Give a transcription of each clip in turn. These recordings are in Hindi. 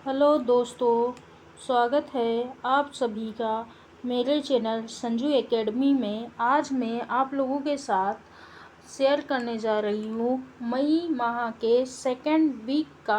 हेलो दोस्तों, स्वागत है आप सभी का मेरे चैनल संजू एकेडमी में। आज मैं आप लोगों के साथ शेयर करने जा रही हूँ मई माह के सेकेंड वीक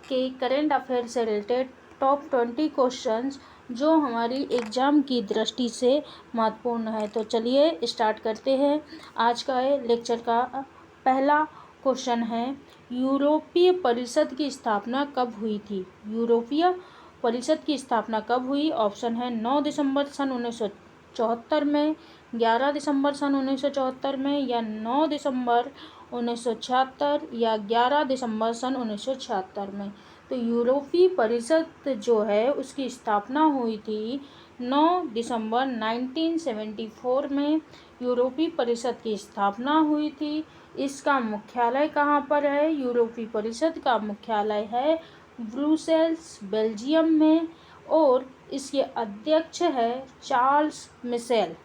के करंट अफेयर से रिलेटेड टॉप 20 क्वेश्चंस जो हमारी एग्ज़ाम की दृष्टि से महत्वपूर्ण है। तो चलिए स्टार्ट करते हैं। आज का लेक्चर का पहला क्वेश्चन है, यूरोपीय परिषद की स्थापना कब हुई थी? यूरोपीय परिषद की स्थापना कब हुई? ऑप्शन है 9 दिसंबर सन 1974 में, 11 दिसंबर सन 1974 में, या 9 दिसंबर 1976, या 11 दिसंबर सन 1976 में। तो यूरोपीय परिषद जो है उसकी स्थापना हुई थी 9 दिसंबर 1974 में। यूरोपीय परिषद की स्थापना हुई थी। इसका मुख्यालय कहाँ पर है? यूरोपीय परिषद का मुख्यालय है ब्रुसेल्स, बेल्जियम में, और इसके अध्यक्ष है चार्ल्स मिशेल।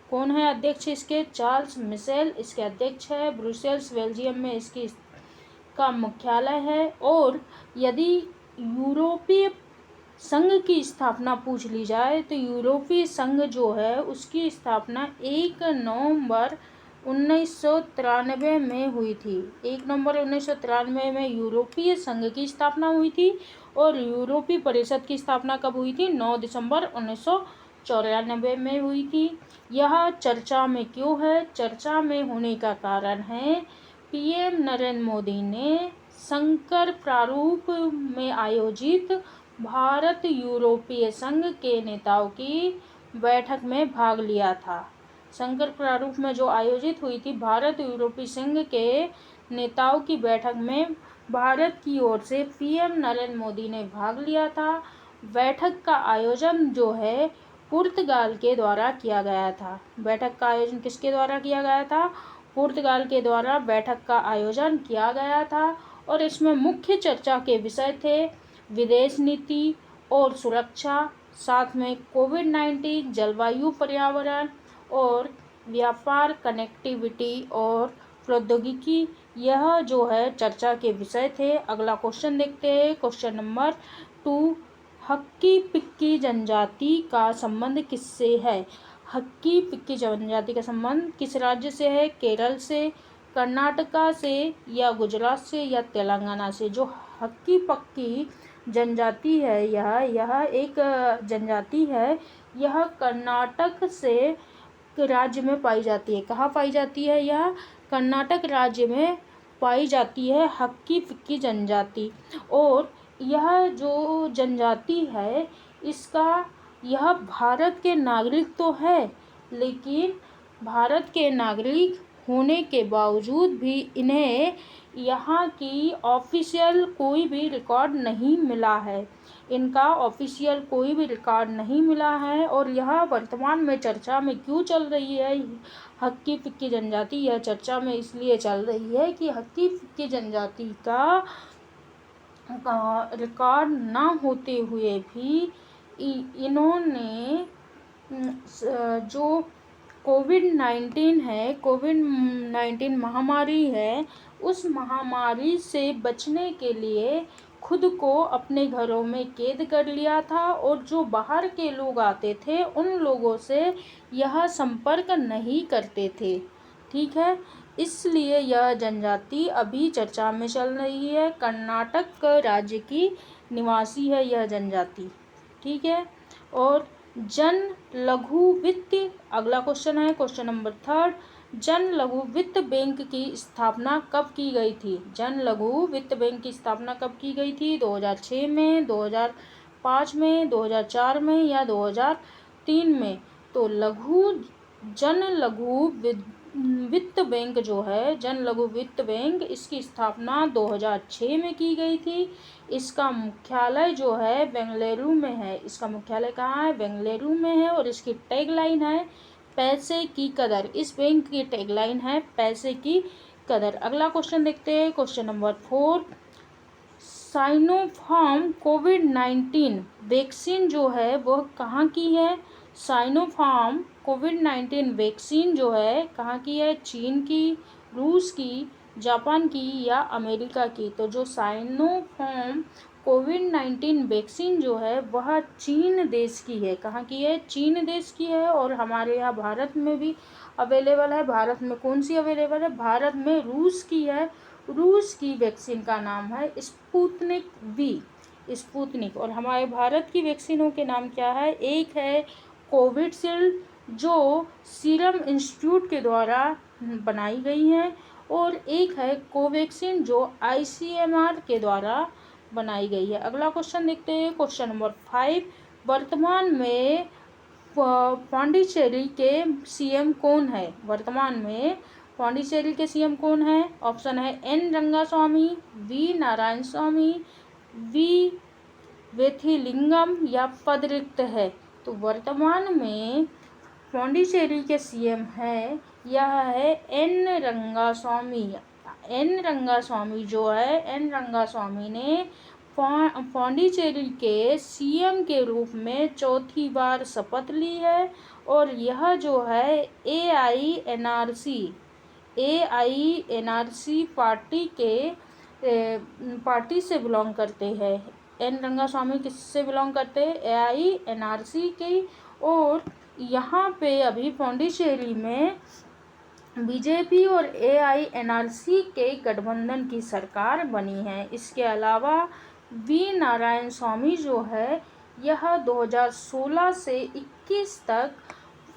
कौन है अध्यक्ष इसके? चार्ल्स मिशेल इसके अध्यक्ष है। ब्रुसेल्स, बेल्जियम में इसकी का मुख्यालय है। और यदि यूरोपीय संघ की स्थापना पूछ ली जाए तो यूरोपीय संघ जो है उसकी स्थापना 1 नवंबर 1993 में हुई थी। 1 नवंबर 1993 में यूरोपीय संघ की स्थापना हुई थी। और यूरोपीय परिषद की स्थापना कब हुई थी? 9 दिसंबर 1994 में हुई थी। यह चर्चा में क्यों है? चर्चा में होने का कारण है पीएम नरेंद्र मोदी ने संकर प्रारूप में आयोजित भारत यूरोपीय संघ के नेताओं की बैठक में भाग लिया था। संकर प्रारूप में जो आयोजित हुई थी भारत यूरोपीय संघ के नेताओं की बैठक में भारत की ओर से पीएम नरेंद्र मोदी ने भाग लिया था। बैठक का आयोजन जो है पुर्तगाल के द्वारा किया गया था। बैठक का आयोजन किसके द्वारा किया गया था? पुर्तगाल के द्वारा बैठक का आयोजन किया गया था। और इसमें मुख्य चर्चा के विषय थे विदेश नीति और सुरक्षा, साथ में कोविड-19, जलवायु, पर्यावरण और व्यापार, कनेक्टिविटी और प्रौद्योगिकी। यह जो है चर्चा के विषय थे। अगला क्वेश्चन देखते हैं, क्वेश्चन नंबर 2, हक्की पिक्की जनजाति का संबंध किससे है? हक्की पिक्की जनजाति का संबंध किस राज्य से है? केरल से, कर्नाटका से, या गुजरात से, या तेलंगाना से? जो हक्की पक्की जनजाति है यह एक जनजाति है। यह कर्नाटक से राज्य में पाई जाती है। कहाँ पाई जाती है? यह कर्नाटक राज्य में पाई जाती है हक्की पिक्की जनजाति। और यह जो जनजाति है यह भारत के नागरिक तो है, लेकिन भारत के नागरिक होने के बावजूद भी इन्हें यहाँ की ऑफिशियल कोई भी रिकॉर्ड नहीं मिला है। इनका ऑफिशियल कोई भी रिकॉर्ड नहीं मिला है। और यह वर्तमान में चर्चा में क्यों चल रही है हक्की पिक्की जनजाति? यह चर्चा में इसलिए चल रही है कि हक्की पिक्की जनजाति का रिकॉर्ड ना होते हुए भी इन्होंने जो कोविड-19 महामारी है, उस महामारी से बचने के लिए खुद को अपने घरों में कैद कर लिया था। और जो बाहर के लोग आते थे उन लोगों से यह संपर्क नहीं करते थे। ठीक है, इसलिए यह जनजाति अभी चर्चा में चल रही है। कर्नाटक राज्य की निवासी है यह जनजाति। ठीक है। और जन लघु वित्त, अगला क्वेश्चन है क्वेश्चन नंबर 3, जन लघु वित्त बैंक की स्थापना कब की गई थी? जन लघु वित्त बैंक की स्थापना कब की गई थी? 2006 में, 2005 में, 2004 में, या 2003 में? तो जन लघु वित्त बैंक जो है, जन लघु वित्त बैंक, इसकी स्थापना 2006 में की गई थी। इसका मुख्यालय जो है बेंगलुरु में है। इसका मुख्यालय कहाँ है? बेंगलुरु में है। और इसकी टैगलाइन है पैसे की कदर। इस बैंक की टैगलाइन है पैसे की कदर। अगला क्वेश्चन देखते हैं, क्वेश्चन नंबर 4, साइनोफार्म कोविड-19 वैक्सीन जो है वह कहाँ की है? साइनोफार्म कोविड-19 वैक्सीन जो है कहाँ की है? चीन की, रूस की, जापान की, या अमेरिका की? तो जो साइनोफार्म कोविड-19 वैक्सीन जो है वह चीन देश की है। कहाँ की है? चीन देश की है। और हमारे यहाँ भारत में भी अवेलेबल है। भारत में कौन सी अवेलेबल है? भारत में रूस की है। रूस की वैक्सीन का नाम है स्पुतनिक वी, स्पुतनिक। और हमारे भारत की वैक्सीनों के नाम क्या है? एक है कोविशील्ड जो सीरम इंस्टीट्यूट के द्वारा बनाई गई है, और एक है कोवैक्सीन जो ICMR के द्वारा बनाई गई है। अगला क्वेश्चन देखते हैं, क्वेश्चन नंबर 5। वर्तमान में पांडिचेरी के CM कौन है? वर्तमान में पांडिचेरी के CM कौन है? ऑप्शन है N रंगास्वामी, V नारायण स्वामी, V वेथिलिंगम या पद रिक्त है। तो वर्तमान में पांडिचेरी के CM है, यह है N रंगास्वामी। N रंगास्वामी जो है, N रंगास्वामी ने पांडिचेरी के CM के रूप में चौथी बार शपथ ली है। और यह जो है AINRC पार्टी से बिलोंग करते हैं। N रंगास्वामी किससे बिलोंग करते हैं? AINRC की। और यहाँ पे अभी पांडिचेरी में BJP और AINRC के गठबंधन की सरकार बनी है। इसके अलावा V नारायण स्वामी जो है, यह 2016 से 21 तक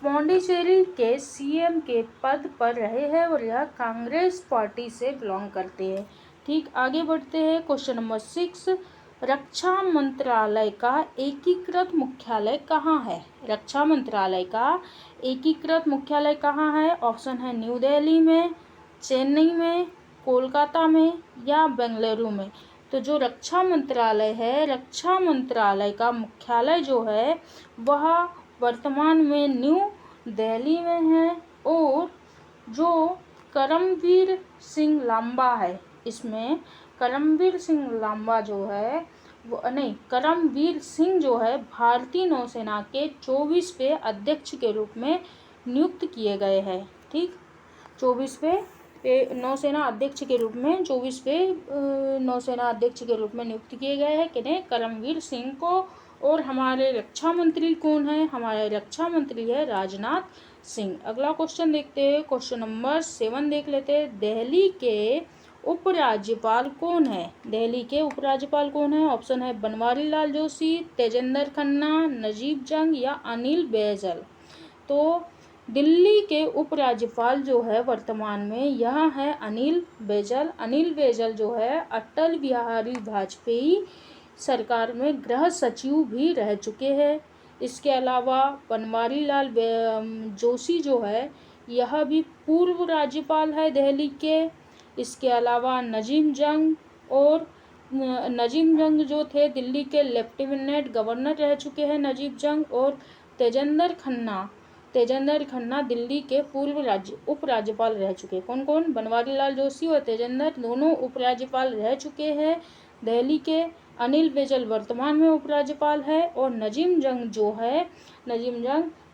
पांडिचेरी के CM के पद पर रहे हैं, और यह कांग्रेस पार्टी से बिलोंग करते हैं। ठीक, आगे बढ़ते हैं, क्वेश्चन नंबर 6। रक्षा मंत्रालय का एकीकृत मुख्यालय कहाँ है? रक्षा मंत्रालय का एकीकृत मुख्यालय कहाँ है? ऑप्शन है न्यू दिल्ली में, चेन्नई में, कोलकाता में या बेंगलुरु में। तो जो रक्षा मंत्रालय है, रक्षा मंत्रालय का मुख्यालय जो है वह वर्तमान में न्यू दिल्ली में है। और जो करमवीर सिंह लांबा है, इसमें करमवीर सिंह लांबा जो है करमवीर सिंह जो है भारतीय नौसेना के 24वें अध्यक्ष के रूप में नियुक्त किए गए हैं। ठीक, 24वें नौसेना अध्यक्ष के रूप में 24वें नौसेना अध्यक्ष के रूप में नियुक्त किए गए हैं किन्हें? करमवीर सिंह को। और हमारे रक्षा मंत्री कौन है? हमारे रक्षा मंत्री है राजनाथ सिंह। अगला क्वेश्चन देखते हैं, क्वेश्चन नंबर 7 देख लेते हैं। दिल्ली के उपराज्यपाल कौन है? दिल्ली के उपराज्यपाल कौन है? ऑप्शन है बनवारी लाल जोशी, तेजेंद्र खन्ना, नजीब जंग या अनिल बैजल। तो दिल्ली के उपराज्यपाल जो है वर्तमान में, यह है अनिल बैजल। अनिल बैजल जो है अटल बिहारी वाजपेयी सरकार में गृह सचिव भी रह चुके हैं। इसके अलावा बनवारी लाल जोशी जो है, यह भी पूर्व राज्यपाल है दिल्ली के। इसके अलावा नजीब जंग जो थे दिल्ली के लेफ्टिनेंट गवर्नर रह चुके हैं नजीब जंग। और तेजेंद्र खन्ना दिल्ली के पूर्व उपराज्यपाल रह चुके। कौन कौन? बनवारी लाल जोशी और तेजेंद्र दोनों उपराज्यपाल रह चुके हैं दिल्ली के। अनिल बैजल वर्तमान में उपराज्यपाल है। और नजीब जंग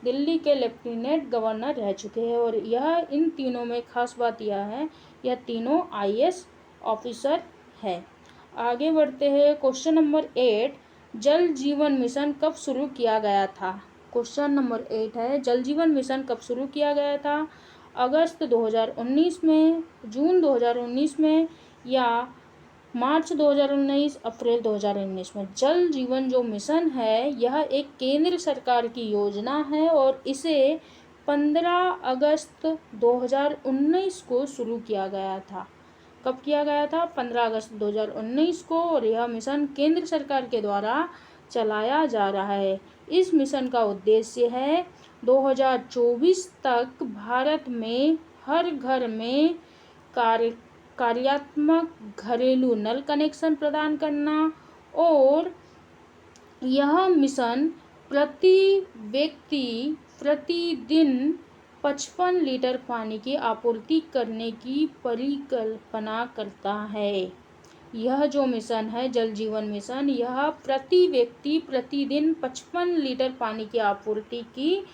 दिल्ली के लेफ्टिनेंट गवर्नर रह चुके हैं। और यह इन तीनों में खास बात यह है, यह तीनों IAS ऑफिसर है। आगे बढ़ते हैं, क्वेश्चन नंबर 8। जल जीवन मिशन कब शुरू किया गया था? क्वेश्चन नंबर 8 है, जल जीवन मिशन कब शुरू किया गया था? अगस्त 2019 में, जून 2019 में या मार्च 2019, अप्रैल 2019 में। जल जीवन जो मिशन है यह एक केंद्र सरकार की योजना है और इसे 15 अगस्त 2019 को शुरू किया गया था। कब किया गया था? 15 अगस्त 2019 को। और यह मिशन केंद्र सरकार के द्वारा चलाया जा रहा है। इस मिशन का उद्देश्य है 2024 तक भारत में हर घर में कार्यात्मक घरेलू नल कनेक्शन प्रदान करना। और यह मिशन प्रति व्यक्ति प्रतिदिन 55 लीटर पानी की आपूर्ति करने की परिकल्पना करता है। यह जो मिशन है जल जीवन मिशन, यह प्रति व्यक्ति प्रतिदिन 55 लीटर पानी की आपूर्ति की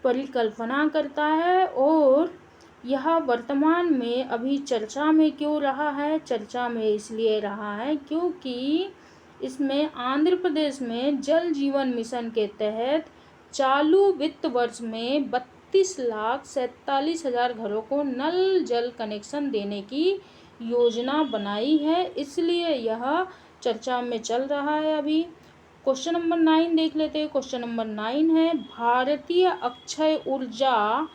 परिकल्पना करता है। और यह वर्तमान में अभी चर्चा में क्यों रहा है? चर्चा में इसलिए रहा है क्योंकि इसमें आंध्र प्रदेश में जल जीवन मिशन के तहत चालू वित्त वर्ष में 32,47,000 घरों को नल जल कनेक्शन देने की योजना बनाई है, इसलिए यह चर्चा में चल रहा है अभी। क्वेश्चन नंबर 9 देख लेते हैं। क्वेश्चन नंबर 9 है भारतीय अक्षय ऊर्जा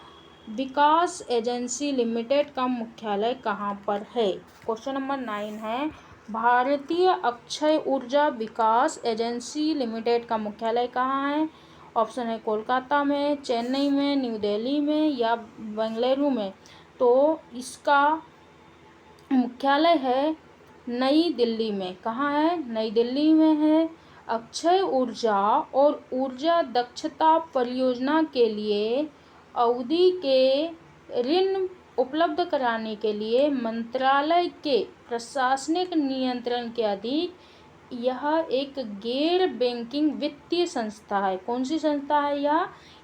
विकास एजेंसी लिमिटेड का मुख्यालय कहाँ पर है। क्वेश्चन नंबर 9 है भारतीय अक्षय ऊर्जा विकास एजेंसी लिमिटेड का मुख्यालय कहाँ है। ऑप्शन है कोलकाता में, चेन्नई में, न्यू दिल्ली में या बेंगलुरु में। तो इसका मुख्यालय है नई दिल्ली में। कहाँ है? नई दिल्ली में है। अक्षय ऊर्जा और ऊर्जा दक्षता परियोजना के लिए अवधि के ऋण उपलब्ध कराने के लिए मंत्रालय के प्रशासनिक नियंत्रण के अधीन यह एक गैर बैंकिंग वित्तीय संस्था है। कौन सी संस्था है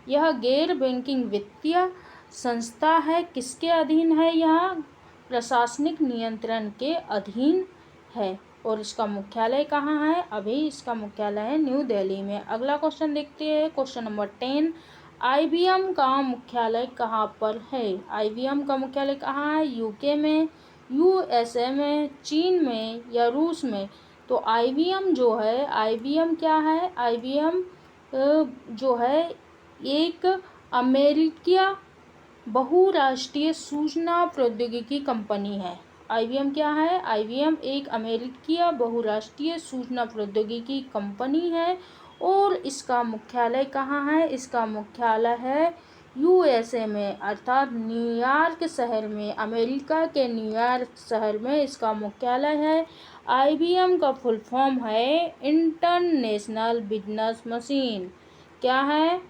यह गैर बैंकिंग वित्तीय संस्था है। किसके अधीन है? यह प्रशासनिक नियंत्रण के अधीन है। और इसका मुख्यालय कहाँ है? अभी इसका मुख्यालय है न्यू दिल्ली में। अगला क्वेश्चन देखते हैं। क्वेश्चन नंबर 10 IBM का मुख्यालय कहाँ पर है। IBM का मुख्यालय कहाँ है? यूके में, USA में, चीन में या रूस में। तो IBM जो है, IBM क्या है? IBM जो है एक अमेरिकी बहुराष्ट्रीय सूचना प्रौद्योगिकी कंपनी है। IBM क्या है? IBM एक अमेरिकी बहुराष्ट्रीय सूचना प्रौद्योगिकी कंपनी है और इसका मुख्यालय कहाँ है? इसका मुख्यालय है USA में, अर्थात न्यूयॉर्क शहर में। अमेरिका के न्यूयॉर्क शहर में इसका मुख्यालय है। IBM का फुल फॉर्म है इंटरनेशनल बिजनेस मशीन। क्या है?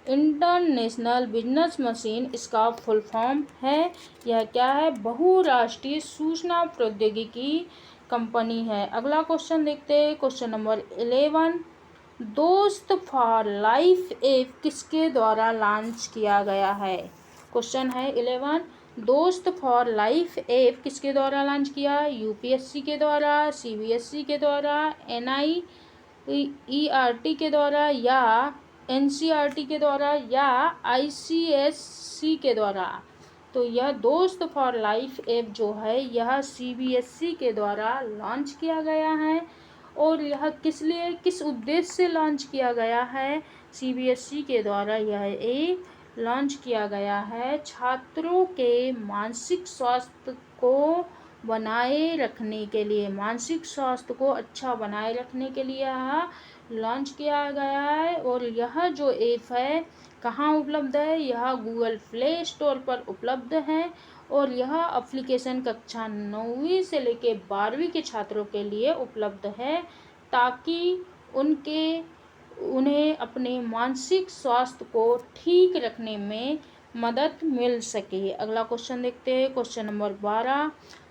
इंटरनेशनल बिजनेस मशीन इसका फुल फॉर्म है। यह क्या है? बहुराष्ट्रीय सूचना प्रौद्योगिकी कंपनी है। अगला क्वेश्चन देखते हैं। क्वेश्चन नंबर 11 दोस्त फॉर लाइफ ऐप किसके द्वारा लॉन्च किया गया है। क्वेश्चन है 11 दोस्त फॉर लाइफ ऐप किसके द्वारा लॉन्च किया? UPSC के द्वारा, CBSE के द्वारा, NIERT के द्वारा या NCERT के द्वारा या ICSC के द्वारा। तो यह दोस्त फॉर लाइफ ऐप जो है यह CBSE के द्वारा लॉन्च किया गया है। और यह किस लिए, किस उद्देश्य से लॉन्च किया गया है? CBSE के द्वारा यह एक लॉन्च किया गया है छात्रों के मानसिक स्वास्थ्य को बनाए रखने के लिए, मानसिक स्वास्थ्य को अच्छा बनाए रखने के लिए यह लॉन्च किया गया है। और यह जो ऐप है कहाँ उपलब्ध है? यह गूगल प्ले स्टोर पर उपलब्ध है। और यह एप्लीकेशन कक्षा 9वीं से लेकर 12वीं के छात्रों के लिए उपलब्ध है ताकि उन्हें अपने मानसिक स्वास्थ्य को ठीक रखने में मदद मिल सके। अगला क्वेश्चन देखते हैं। क्वेश्चन नंबर 12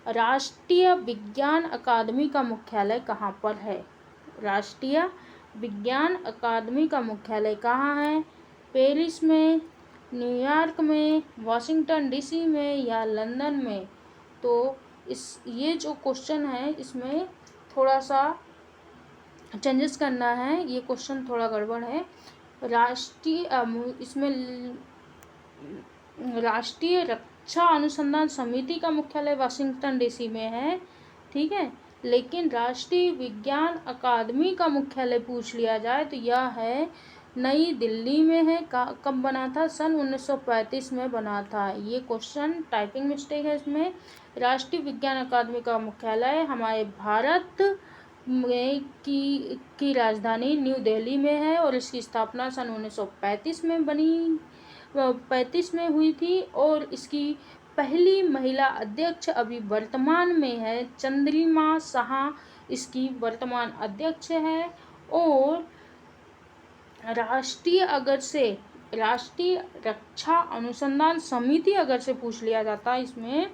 राष्ट्रीय विज्ञान अकादमी का मुख्यालय कहाँ पर है। राष्ट्रीय विज्ञान अकादमी का मुख्यालय कहाँ है? पेरिस में, न्यूयॉर्क में, वाशिंगटन DC में या लंदन में। तो ये जो क्वेश्चन है इसमें थोड़ा सा चेंजेस करना है, ये क्वेश्चन थोड़ा गड़बड़ है। राष्ट्रीय रक्षा अनुसंधान समिति का मुख्यालय वाशिंगटन DC में है, ठीक है। लेकिन राष्ट्रीय विज्ञान अकादमी का मुख्यालय पूछ लिया जाए तो यह है नई दिल्ली में है। कब बना था? सन 1935 में बना था। ये क्वेश्चन टाइपिंग मिस्टेक है इसमें। राष्ट्रीय विज्ञान अकादमी का मुख्यालय हमारे भारत में की राजधानी न्यू दिल्ली में है और इसकी स्थापना सन 1935 में 35 में हुई थी। और इसकी पहली महिला अध्यक्ष अभी वर्तमान में है चंद्रिमा शाह, इसकी वर्तमान अध्यक्ष है। और राष्ट्रीय रक्षा अनुसंधान समिति अगर से पूछ लिया जाता है इसमें,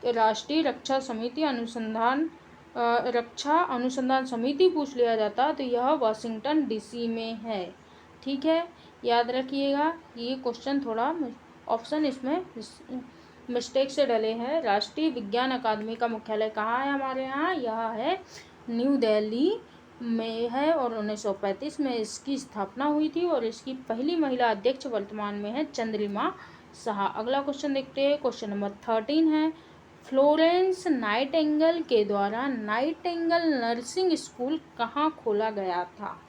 राष्ट्रीय रक्षा अनुसंधान समिति पूछ लिया जाता तो यह वाशिंगटन DC में है, ठीक है। याद रखिएगा ये क्वेश्चन थोड़ा ऑप्शन इसमें मिस्टेक से डले हैं। राष्ट्रीय विज्ञान अकादमी का मुख्यालय कहाँ है हमारे यहाँ? यह है न्यू दिल्ली में है और 1935 में इसकी स्थापना हुई थी और इसकी पहली महिला अध्यक्ष वर्तमान में है चंद्रिमा साहा। अगला क्वेश्चन देखते हैं, क्वेश्चन नंबर 13 है, फ्लोरेंस नाइटिंगेल के द्वारा नाइटिंगेल नर्सिंग स्कूल कहाँ खोला गया था?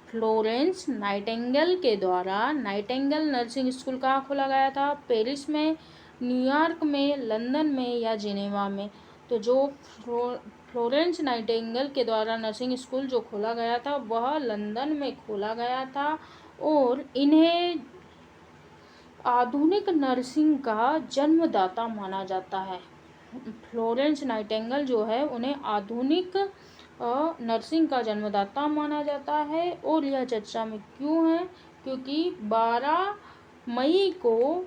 फ्लोरेंस नाइटिंगेल के द्वारा नाइटिंगेल नर्सिंग स्कूल कहाँ खोला गया था? पेरिस में, न्यूयॉर्क में, लंदन में या जिनेवा में? तो जो फ्लोरेंस नाइटिंगेल के द्वारा नर्सिंग स्कूल जो खोला गया था वह लंदन में खोला गया था और इन्हें आधुनिक नर्सिंग का जन्मदाता माना जाता है। फ्लोरेंस नाइटिंगेल जो है उन्हें आधुनिक नर्सिंग का जन्मदाता माना जाता है और यह चर्चा में क्यों है? क्योंकि 12 मई को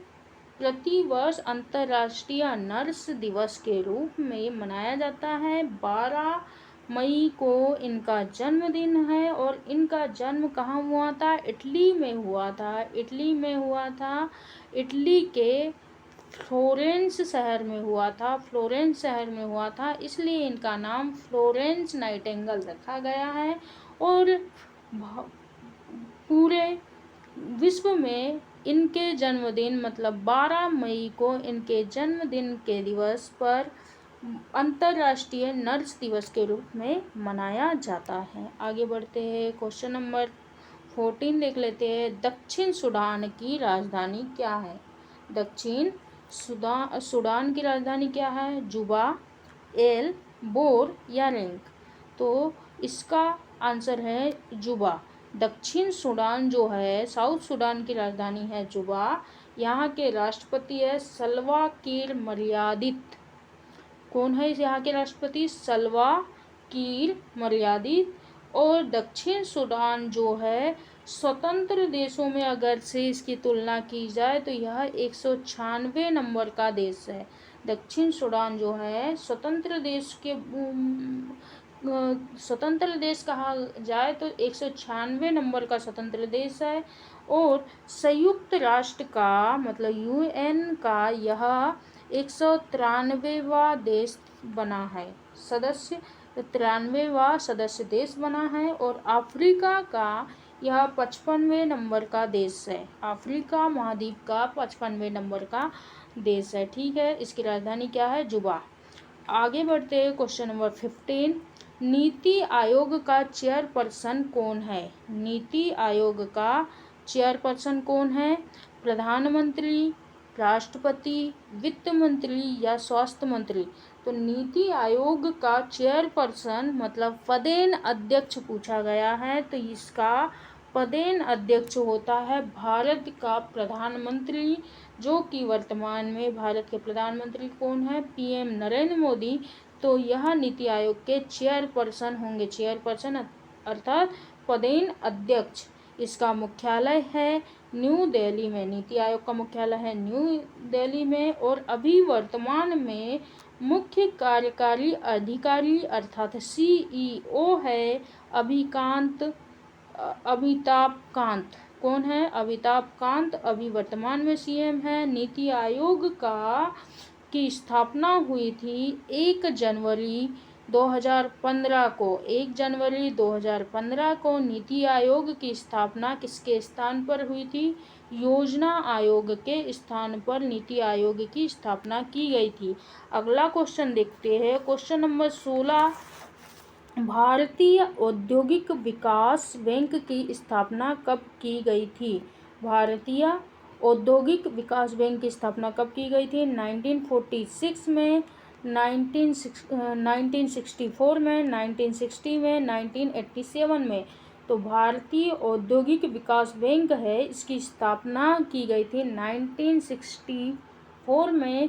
प्रतिवर्ष अंतर्राष्ट्रीय नर्स दिवस के रूप में मनाया जाता है। 12 मई को इनका जन्मदिन है और इनका जन्म कहाँ हुआ था? इटली में हुआ था। इटली के फ्लोरेंस शहर में हुआ था, इसलिए इनका नाम फ्लोरेंस नाइटिंगेल रखा गया है। और पूरे विश्व में इनके जन्मदिन मतलब 12 मई को इनके जन्मदिन के दिवस पर अंतर्राष्ट्रीय नर्स दिवस के रूप में मनाया जाता है। आगे बढ़ते हैं, क्वेश्चन नंबर 14 देख लेते हैं, दक्षिण सूडान की राजधानी क्या है? दक्षिण सूडान की राजधानी क्या है? जुबा, एल, बोर या रिंग? तो इसका आंसर है जुबा। दक्षिण सूडान जो है, साउथ सूडान की राजधानी है जुबा। यहाँ के राष्ट्रपति है सल्वा किर मर्यादित। कौन है यहाँ के राष्ट्रपति? सल्वा किर मर्यादित। और दक्षिण सूडान जो है स्वतंत्र देशों में अगर से इसकी तुलना की जाए तो यह 196 नंबर का देश है। दक्षिण सूडान जो है स्वतंत्र देश कहा जाए तो 196 नंबर का स्वतंत्र देश है। और संयुक्त राष्ट्र का मतलब UN का यह 193वां देश बना है, 93वां सदस्य देश बना है। और अफ्रीका का यह 55वें नंबर का देश है। अफ्रीका महाद्वीप का 55वें नंबर का देश है। ठीक है, इसकी राजधानी क्या है? जुबा। आगे बढ़ते हैं, क्वेश्चन नंबर 15, नीति आयोग का चेयरपर्सन कौन है? नीति आयोग का चेयरपर्सन कौन है? प्रधानमंत्री, राष्ट्रपति, वित्त मंत्री या स्वास्थ्य मंत्री? तो नीति आयोग का चेयरपर्सन मतलब पदेन अध्यक्ष पूछा गया है, तो इसका पदेन अध्यक्ष होता है भारत का प्रधानमंत्री, जो कि वर्तमान में भारत के प्रधानमंत्री कौन है? PM नरेंद्र मोदी। तो यह नीति आयोग के चेयरपर्सन होंगे। चेयरपर्सन अर्थात पदेन अध्यक्ष। इसका मुख्यालय है न्यू दिल्ली में। नीति आयोग का मुख्यालय है न्यू दिल्ली में। और अभी वर्तमान में मुख्य कार्यकारी अधिकारी अर्थात CEO है अमिताभ कांत। कौन है? अमिताभ कांत अभी वर्तमान में CM है। नीति आयोग की स्थापना हुई थी 1 जनवरी 2015 को। 1 जनवरी 2015 को नीति आयोग की स्थापना किसके स्थान पर हुई थी? योजना आयोग के स्थान पर नीति आयोग की स्थापना की गई थी। अगला क्वेश्चन देखते हैं, क्वेश्चन नंबर 16, भारतीय औद्योगिक विकास बैंक की स्थापना कब की गई थी? भारतीय औद्योगिक विकास बैंक की स्थापना कब की गई थी? 1946 में, 1964 में, 1960 में, 1987 में? तो भारतीय औद्योगिक विकास बैंक है, इसकी स्थापना की गई थी 1964 में।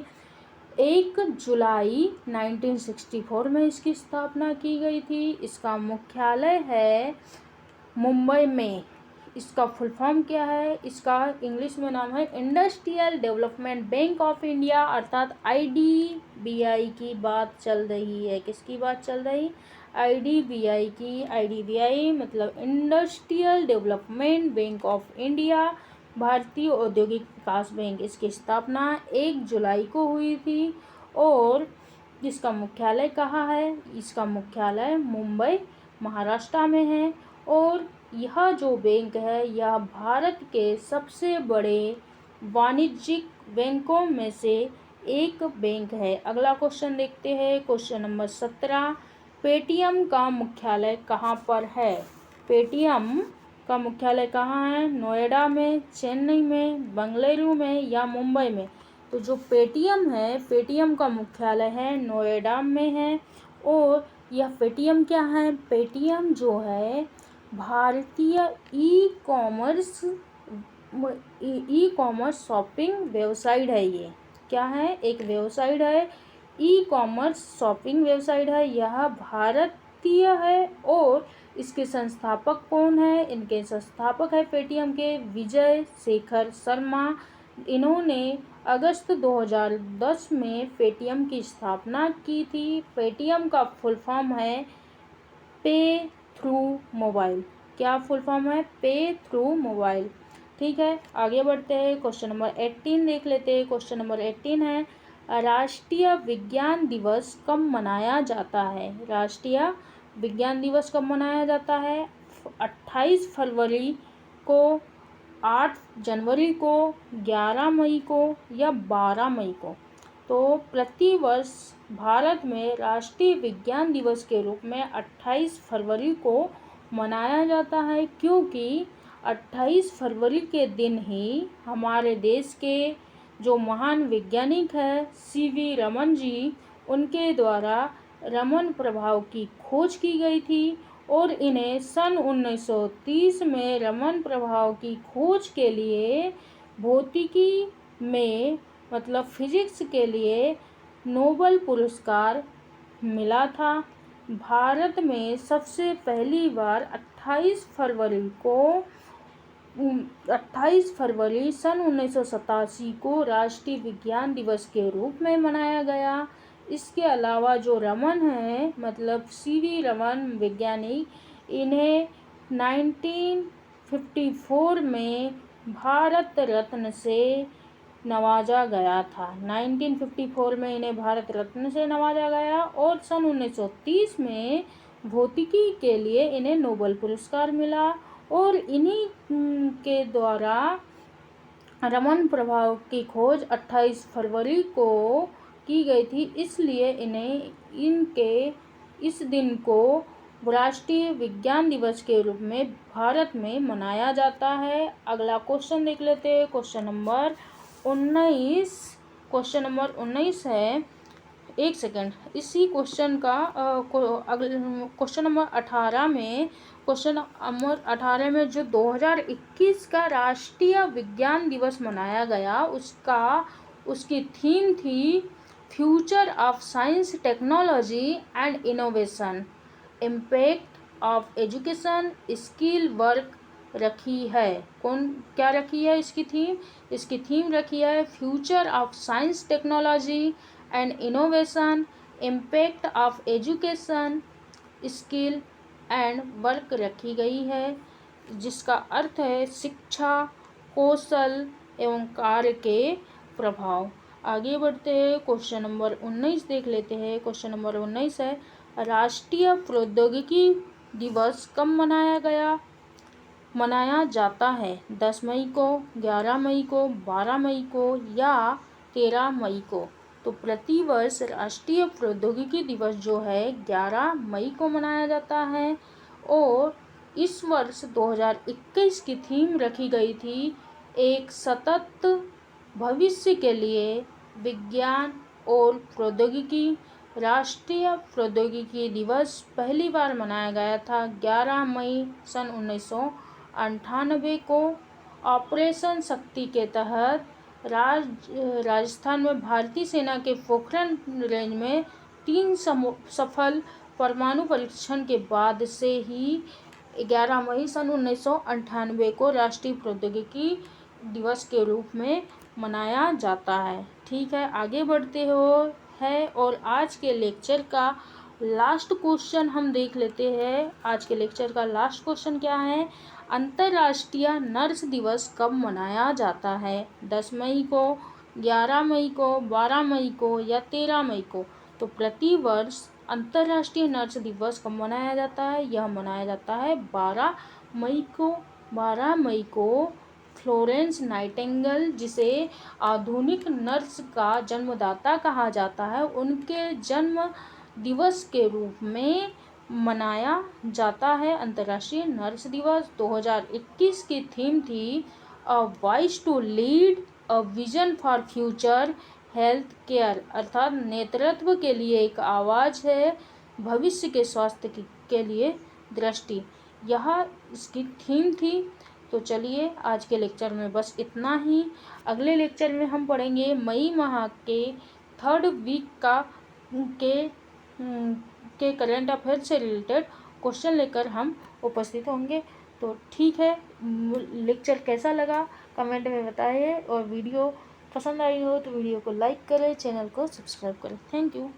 1 जुलाई 1964 में इसकी स्थापना की गई थी। इसका मुख्यालय है मुंबई में। इसका फुल फॉर्म क्या है? इसका इंग्लिश में नाम है industrial development bank of India अर्थात IDBI की बात चल रही है। किसकी बात चल रही? IDBI की। IDBI मतलब industrial development bank of India, भारतीय औद्योगिक विकास बैंक। इसकी स्थापना 1 जुलाई को हुई थी। और इसका मुख्यालय कहाँ है? इसका मुख्यालय मुंबई महाराष्ट्र में है। और यह जो बैंक है यह भारत के सबसे बड़े वाणिज्यिक बैंकों में से एक बैंक है। अगला क्वेश्चन देखते हैं, क्वेश्चन नंबर 17। पेटीएम का मुख्यालय कहाँ पर है? पेटीएम का मुख्यालय कहाँ है? नोएडा में, चेन्नई में, बेंगलुरु में या मुंबई में? तो जो पेटीएम है, पेटीएम का मुख्यालय है नोएडा में है। और यह पेटीएम क्या है? पेटीएम जो है भारतीय ई कॉमर्स शॉपिंग वेबसाइट है। ये क्या है? एक वेबसाइट है, ई कॉमर्स शॉपिंग वेबसाइट है। यह भारतीय है। और इसके संस्थापक कौन है? इनके संस्थापक है पेटीएम के विजय शेखर शर्मा। इन्होंने अगस्त 2010 में पेटीएम की स्थापना की थी। पेटीएम का फुल फॉर्म है पे थ्रू मोबाइल। क्या फुल फॉर्म है? पे थ्रू मोबाइल। ठीक है, आगे बढ़ते हैं, क्वेश्चन नंबर 18 देख लेते हैं। क्वेश्चन नंबर 18 है, राष्ट्रीय विज्ञान दिवस कब मनाया जाता है? राष्ट्रीय विज्ञान दिवस कब मनाया जाता है? 28 फरवरी को, 8 जनवरी को, 11 मई को या 12 मई को? तो प्रतिवर्ष भारत में राष्ट्रीय विज्ञान दिवस के रूप में 28 फरवरी को मनाया जाता है, क्योंकि 28 फरवरी के दिन ही हमारे देश के जो महान वैज्ञानिक है सीवी रमन जी, उनके द्वारा रमन प्रभाव की खोज की गई थी। और इन्हें सन 1930 में रमन प्रभाव की खोज के लिए भौतिकी में मतलब फिजिक्स के लिए नोबेल पुरस्कार मिला था। भारत में सबसे पहली बार 28 फरवरी सन 1987 को राष्ट्रीय विज्ञान दिवस के रूप में मनाया गया। इसके अलावा जो रमन है मतलब सीवी रमन वैज्ञानिक, इन्हें 1954 में भारत रत्न से नवाजा गया था। 1954 में इन्हें भारत रत्न से नवाजा गया। और सन 1930 में भौतिकी के लिए इन्हें नोबेल पुरस्कार मिला। और इन्हीं के द्वारा रमन प्रभाव की खोज 28 फरवरी को की गई थी, इसलिए इनके इस दिन को राष्ट्रीय विज्ञान दिवस के रूप में भारत में मनाया जाता है। अगला क्वेश्चन देख लेते हैं, क्वेश्चन नंबर 19। क्वेश्चन नंबर 19 है, एक सेकेंड, इसी क्वेश्चन का क्वेश्चन नंबर 18 में, क्वेश्चन नंबर 18 में जो 2021 का राष्ट्रीय विज्ञान दिवस मनाया गया उसकी थीम थी future of science technology and innovation, impact of education, skill work रखी है। क्या रखी है इसकी थीम? इसकी थीम रखी है future of science technology and innovation, impact of education, skill and work रखी गई है, जिसका अर्थ है शिक्षा, कौशल एवं कार्य के प्रभाव। आगे बढ़ते हैं, क्वेश्चन नंबर 19 देख लेते हैं। क्वेश्चन नंबर 19 है, राष्ट्रीय प्रौद्योगिकी दिवस कब मनाया जाता है? 10 मई को, 11 मई को, 12 मई को या 13 मई को? तो प्रतिवर्ष राष्ट्रीय प्रौद्योगिकी दिवस जो है 11 मई को मनाया जाता है। और इस वर्ष 2021 की थीम रखी गई थी एक सतत भविष्य के लिए विज्ञान और प्रौद्योगिकी। राष्ट्रीय प्रौद्योगिकी दिवस पहली बार मनाया गया था 11 मई सन 1998 को। ऑपरेशन शक्ति के तहत राजस्थान में भारतीय सेना के पोखरण रेंज में 3 सफल परमाणु परीक्षण के बाद से ही 11 मई सन 1998 को राष्ट्रीय प्रौद्योगिकी दिवस के रूप में मनाया जाता है। ठीक है, आगे बढ़ते है और आज के लेक्चर का लास्ट क्वेश्चन हम देख लेते हैं। आज के लेक्चर का लास्ट क्वेश्चन क्या है? अंतर्राष्ट्रीय नर्स दिवस कब मनाया जाता है? 10 मई को, 11 मई को, 12 मई को या 13 मई को? तो प्रतिवर्ष अंतर्राष्ट्रीय नर्स दिवस कब मनाया जाता है? यह मनाया जाता है 12 मई को। 12 मई को फ्लोरेंस नाइटिंगेल, जिसे आधुनिक नर्स का जन्मदाता कहा जाता है, उनके जन्म दिवस के रूप में मनाया जाता है अंतर्राष्ट्रीय नर्स दिवस। 2021 की थीम थी a voice to lead a vision for future health care, अर्थात नेतृत्व के लिए एक आवाज़ है, भविष्य के स्वास्थ्य के लिए दृष्टि, यह इसकी थीम थी। तो चलिए आज के लेक्चर में बस इतना ही। अगले लेक्चर में हम पढ़ेंगे मई माह के 3rd वीक के करेंट अफेयर से रिलेटेड क्वेश्चन लेकर हम उपस्थित होंगे। तो ठीक है, लेक्चर कैसा लगा कमेंट में बताइए, और वीडियो पसंद आई हो तो वीडियो को लाइक करें, चैनल को सब्सक्राइब करें। Thank you.